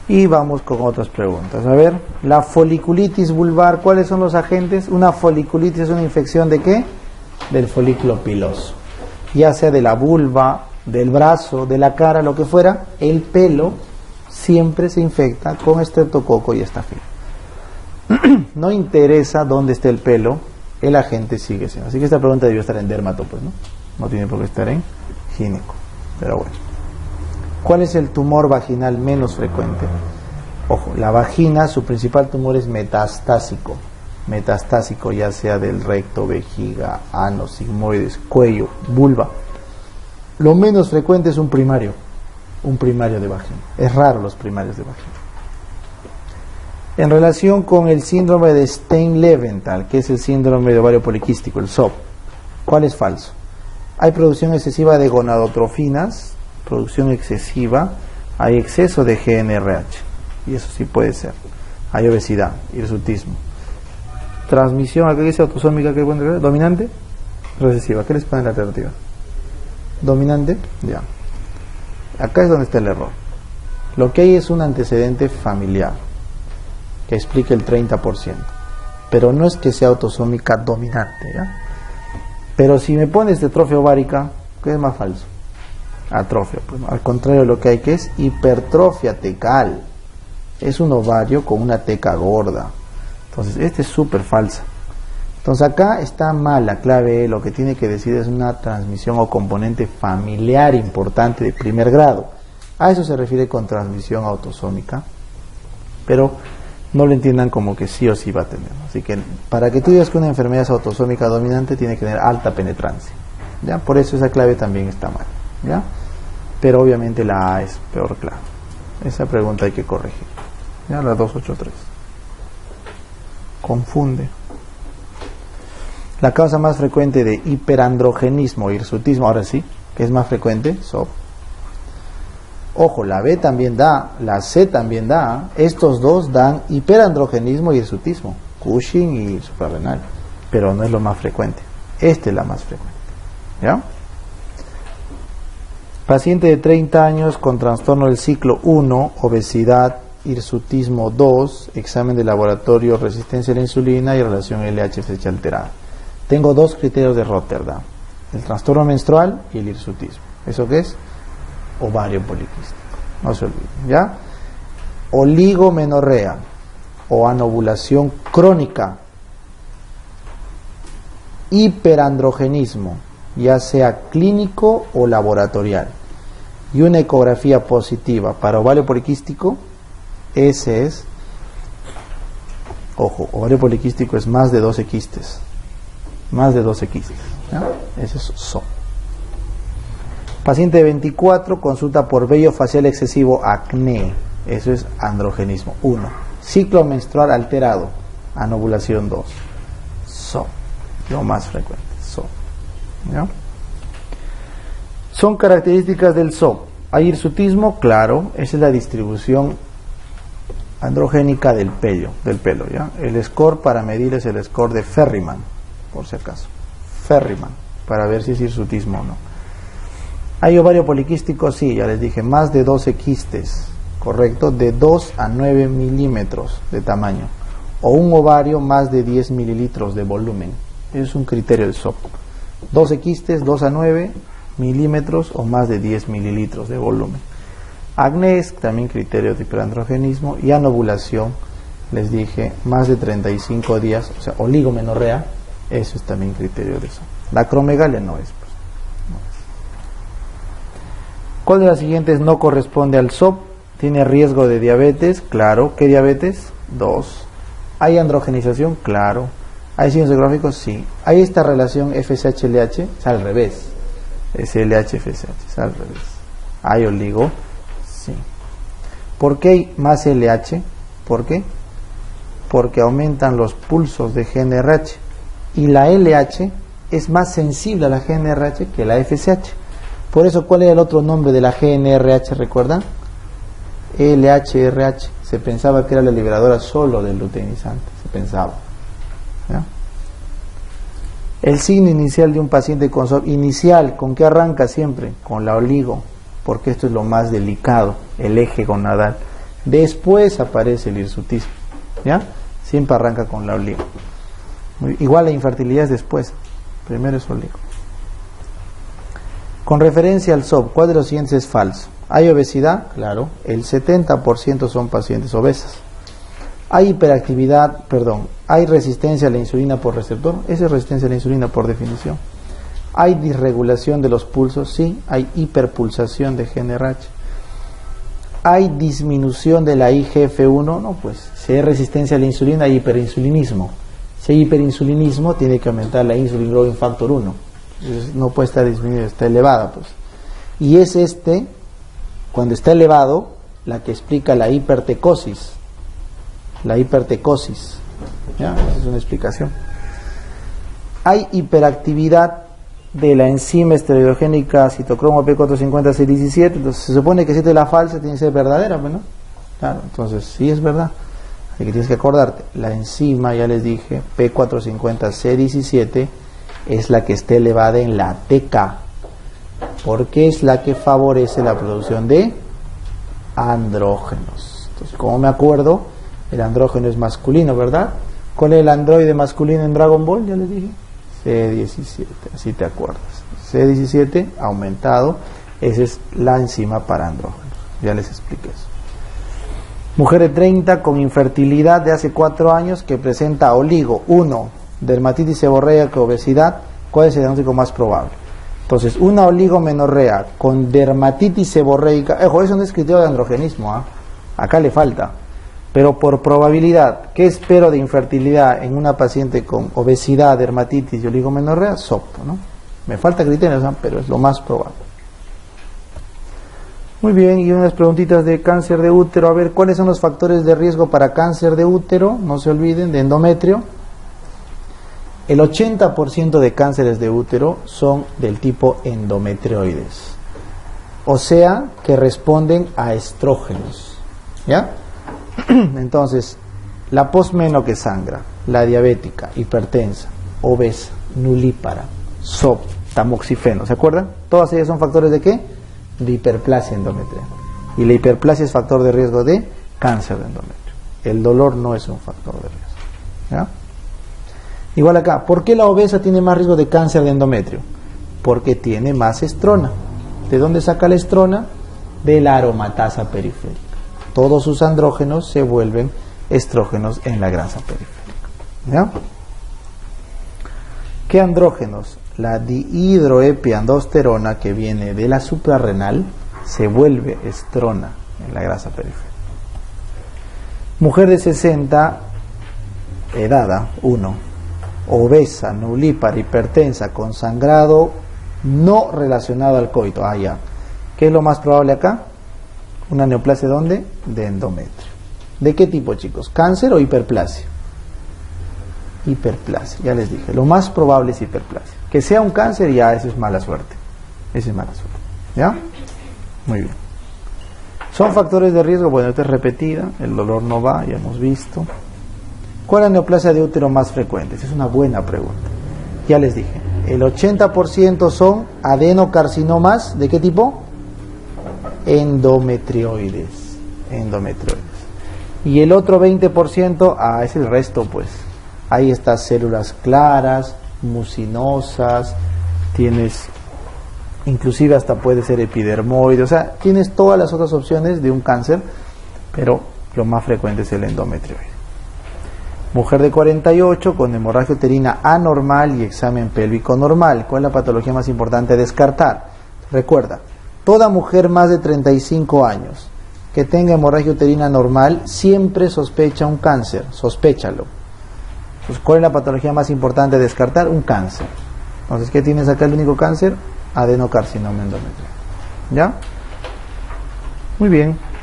Y vamos con otras preguntas. A ver, la foliculitis vulvar, ¿cuáles son los agentes? Una foliculitis es una infección ¿de qué? Del folículo piloso. Ya sea de la vulva, del brazo, de la cara, lo que fuera, el pelo siempre se infecta con estreptococo y estafilo. No interesa dónde esté el pelo, el agente sigue siendo. Así que esta pregunta debió estar en dermato, pues, ¿no? No tiene por qué estar en gineco. Pero bueno. ¿Cuál es el tumor vaginal menos frecuente? Ojo, la vagina, su principal tumor es metastásico. Metastásico, ya sea del recto, vejiga, ano, sigmoides, cuello, vulva. Lo menos frecuente es un primario de vagina. Es raro los primarios de vagina. En relación con el síndrome de Stein-Leventhal, que es el síndrome de ovario poliquístico, el SOP, ¿cuál es falso? Hay producción excesiva de gonadotrofinas, producción excesiva, hay exceso de GnRH, y eso sí puede ser. Hay obesidad, hirsutismo. Transmisión, ¿qué dice autosómica? ¿Qué pueden creer? ¿Dominante? Recesiva. ¿Qué les pone la alternativa? ¿Dominante? Ya. Acá es donde está el error. Lo que hay es un antecedente familiar que explica el 30%, pero no es que sea autosómica dominante, ¿ya? Pero si me pones atrofia ovárica, ¿qué es más falso? Atrofia, pues, al contrario de lo que hay, que es hipertrofia tecal. Es un ovario con una teca gorda. Entonces, este es súper falsa. Entonces, acá está mal la clave E. Lo que tiene que decir es una transmisión o componente familiar importante de primer grado. A eso se refiere con transmisión autosómica. Pero no lo entiendan como que sí o sí va a tener. Así que, para que tú digas que una enfermedad es autosómica dominante, tiene que tener alta penetrancia, ¿ya? Por eso esa clave también está mal, ¿ya? Pero obviamente la A es peor clave. Esa pregunta hay que corregir, ¿ya? La 283 confunde. La causa más frecuente de hiperandrogenismo, hirsutismo, ahora sí, que es más frecuente, SOP. Ojo, la B también da, la C también da. Estos dos dan hiperandrogenismo y hirsutismo, Cushing y suprarrenal, pero no es lo más frecuente. Esta es la más frecuente, ¿ya? Paciente de 30 años con trastorno del ciclo 1, obesidad, hirsutismo 2, examen de laboratorio, resistencia a la insulina y relación LH-FSH alterada. Tengo dos criterios de Rotterdam: el trastorno menstrual y el hirsutismo. ¿Eso qué es? Ovario poliquístico, no se olviden, ¿ya? Oligomenorrea o anovulación crónica, hiperandrogenismo, ya sea clínico o laboratorial, y una ecografía positiva para ovario poliquístico, ese es, ojo, ovario poliquístico es más de 12 quistes, ¿ya? Ese es SOP. Paciente de 24, consulta por vello facial excesivo, acné, eso es androgenismo 1. Ciclo menstrual alterado, anovulación 2. SOP, lo más frecuente, SOP, ¿ya? Son características del SOP. Hay hirsutismo, claro, esa es la distribución androgénica del pelo, ¿ya? El score para medir es el score de Ferriman, por si acaso. Ferriman, para ver si es hirsutismo o no. ¿Hay ovario poliquístico? Sí, ya les dije, más de 12 quistes, correcto, de 2 a 9 milímetros de tamaño, o un ovario más de 10 mililitros de volumen. Ese es un criterio del SOP. 12 quistes, 2 a 9 milímetros o más de 10 mililitros de volumen. Acné es también criterio de hiperandrogenismo, y anovulación, les dije, más de 35 días, o sea, oligomenorrea, eso es también criterio de SOP. La acromegalia no es. ¿Cuál de las siguientes no corresponde al SOP? ¿Tiene riesgo de diabetes? Claro. ¿Qué diabetes? 2. ¿Hay androgenización? Claro. ¿Hay signos ecográficos? Sí. ¿Hay esta relación FSH-LH? Es al revés. Es LH-FSH, es al revés. ¿Hay oligo? Sí. ¿Por qué hay más LH? ¿Por qué? Porque aumentan los pulsos de GnRH. Y la LH es más sensible a la GnRH que la FSH. Por eso, ¿cuál era el otro nombre de la GnRH? ¿Recuerdan? LHRH. Se pensaba que era la liberadora solo del luteinizante. Se pensaba, ¿ya? El signo inicial de un paciente con SOP inicial, ¿con qué arranca siempre? Con la oligo, porque esto es lo más delicado, el eje gonadal. Después aparece el hirsutismo, ¿ya? Siempre arranca con la oligo. Igual la infertilidad es después, primero es oligo. Con referencia al SOP, ¿cuál de los siguientes es falso? ¿Hay obesidad? Claro, el 70% son pacientes obesas. ¿Hay hiperactividad? ¿Hay resistencia a la insulina por receptor? Esa es resistencia a la insulina por definición. ¿Hay disregulación de los pulsos? Sí, hay hiperpulsación de GNRH. ¿Hay disminución de la IGF-1? No, pues si hay resistencia a la insulina hay hiperinsulinismo. Si hay hiperinsulinismo tiene que aumentar la insulin growing factor 1. Entonces, no puede estar disminuida, está elevada, pues. Y es cuando está elevado, la que explica la hipertecosis. La hipertecosis. ¿Ya? Esa es una explicación. Hay hiperactividad de la enzima esteroidogénica citocromo P450C17, entonces se supone que si esta es la falsa, tiene que ser verdadera, ¿no? Claro, entonces sí es verdad. Así que tienes que acordarte, la enzima, ya les dije, P450C17 es la que está elevada en la TK, porque es la que favorece la producción de andrógenos. Entonces, como me acuerdo, el andrógeno es masculino, ¿verdad? ¿Cuál es el androide masculino en Dragon Ball? Ya les dije. C17, así te acuerdas. C17 aumentado, esa es la enzima para andrógenos. Ya les expliqué eso. Mujer de 30 con infertilidad de hace 4 años que presenta oligo. 1. Dermatitis seborreica, obesidad. ¿Cuál es el diagnóstico más probable? Entonces, una oligomenorrea con dermatitis seborreica. Eso no es criterio de androgenismo, ¿eh? Acá le falta. Pero por probabilidad, ¿qué espero de infertilidad en una paciente con obesidad, dermatitis y oligomenorrea? SOP, ¿no? Me falta criterios, ¿no? Pero es lo más probable. Muy bien, y unas preguntitas de cáncer de útero. A ver, ¿cuáles son los factores de riesgo para cáncer de útero? No se olviden, de endometrio. El 80% de cánceres de útero son del tipo endometrioides. O sea, que responden a estrógenos. ¿Ya? Entonces, la posmeno que sangra, la diabética, hipertensa, obesa, nulípara, SOP, tamoxifeno, ¿se acuerdan? Todas ellas son factores de ¿qué? De hiperplasia endometrial. Y la hiperplasia es factor de riesgo de cáncer de endometrio. El dolor no es un factor de riesgo. ¿Ya? Igual acá, ¿por qué la obesa tiene más riesgo de cáncer de endometrio? Porque tiene más estrona. ¿De dónde saca la estrona? De la aromatasa periférica. Todos sus andrógenos se vuelven estrógenos en la grasa periférica. ¿Ya? ¿Qué andrógenos? La dihidroepiandrosterona, que viene de la suprarrenal, se vuelve estrona en la grasa periférica. Mujer de 60, edad 1, obesa, nulípara, hipertensa, con sangrado no relacionado al coito. Ya. ¿Qué es lo más probable acá? Una neoplasia, ¿dónde? De endometrio. ¿De qué tipo, chicos? ¿Cáncer o hiperplasia? Hiperplasia, ya les dije. Lo más probable es hiperplasia. Que sea un cáncer, ya eso es mala suerte. Eso es mala suerte. ¿Ya? Muy bien. ¿Son factores de riesgo? Bueno, esta es repetida. El dolor no va, ya hemos visto. ¿Cuál es la neoplasia de útero más frecuente? Esa es una buena pregunta. Ya les dije. El 80% son adenocarcinomas. ¿De qué tipo? Endometrioides. Y el otro 20%, es el resto, pues. Ahí están células claras, mucinosas, tienes, inclusive hasta puede ser epidermoide, o sea, tienes todas las otras opciones de un cáncer, pero lo más frecuente es el endometrioide. Mujer de 48 con hemorragia uterina anormal y examen pélvico normal. ¿Cuál es la patología más importante a descartar? Recuerda, toda mujer más de 35 años que tenga hemorragia uterina normal siempre sospecha un cáncer, sospéchalo. Pues, ¿cuál es la patología más importante a descartar? Un cáncer. Entonces, ¿qué tienes acá? El único cáncer, adenocarcinoma endometrial. ¿Ya? Muy bien.